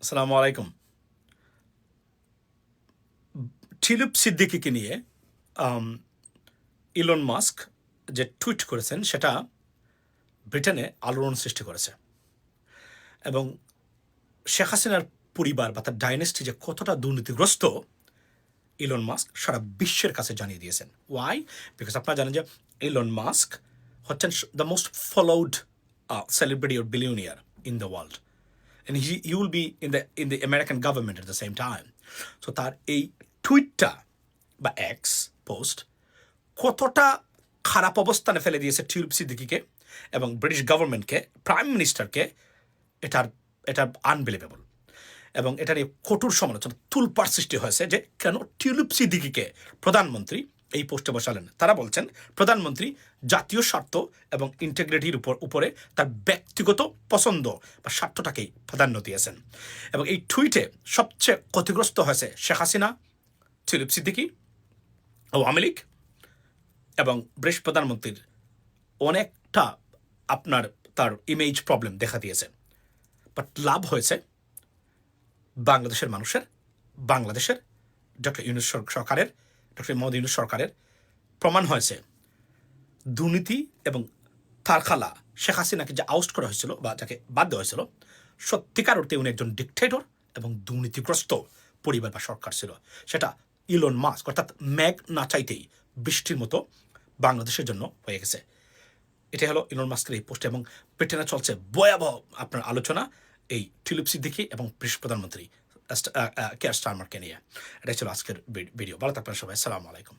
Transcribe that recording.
আসসালামু আলাইকুম। টিলুপ সিদ্দিকীকে নিয়ে আম ইলন মাস্ক যে টুইট করেছেন সেটা ব্রিটেনে আলোড়ন সৃষ্টি করেছে এবং শেখ হাসিনার পরিবার বা তার ডাইনেস্টি যে কতটা দুর্নীতিগ্রস্ত ইলন মাস্ক সারা বিশ্বের কাছে জানিয়ে দিয়েছেন। ওয়াই? বিকজ আপনারা জানেন যে ইলন মাস্ক হচ্ছেন the most followed celebrity or billionaire in the world. And he will be in the American government at the same time. So তার এই টুইটটা বা এক্স পোস্ট কতটা খারাপ অবস্থানে ফেলে দিয়েছে টিলুপ সিদ্দিকীকে এবং ব্রিটিশ গভর্নমেন্টকে, প্রাইম মিনিস্টারকে, এটার এটা আনবিলিভেবল। এবং এটা নিয়ে কঠোর সমালোচনা, তুলপাড় সৃষ্টি হয়েছে যে কেন টিলুপ সিদ্দিকীকে প্রধানমন্ত্রী এই পোস্টে বসালেন। তারা বলছেন প্রধানমন্ত্রী জাতীয় স্বার্থ এবং ইন্টিগ্রিটির উপরে তার ব্যক্তিগত পছন্দ বা স্বার্থটাকেই প্রাধান্য দিয়েছেন। এবং এই টুইটে সবচেয়ে ক্ষতিগ্রস্ত হয়েছে শেখ হাসিনা, টিলুপ সিদ্দিকী, আওয়ামী লীগ এবং ব্রিটিশ প্রধানমন্ত্রীর অনেকটা আপনার তার ইমেজ প্রবলেম দেখা দিয়েছে। বাট লাভ হয়েছে বাংলাদেশের মানুষের, বাংলাদেশের ডক্টর ইউনূস সরকারের, ডক্টর মোহাম্মদ ইউনূস সরকারের। প্রমাণ হয়েছে দুর্নীতি এবং তার খালা শেখ হাসিনাকে যে আউস্ট করা হয়েছিল বা যাকে বাদ দেওয়া হয়েছিল, সত্যিকার অর্থে উনি একজন ডিকটেটর এবং দুর্নীতিগ্রস্ত পরিবার বা সরকার ছিল। সেটা ইলন মাস্ক অর্থাৎ মেঘ না চাইতেই বৃষ্টির মতো বাংলাদেশের জন্য হয়ে গেছে। এটাই হলো ইলন মাস্কের এই পোস্ট। এবং ব্রিটেনে চলছে ভয়াবহ আপনার আলোচনা এই টিলুপ সিদ্দিকী এবং ব্রিটিশ প্রধানমন্ত্রী কেয়ার স্টারমারকে নিয়ে। এটাই ছিল আজকের ভিডিও। ভালো থাকবেন সবাই। আসসালামু আলাইকুম।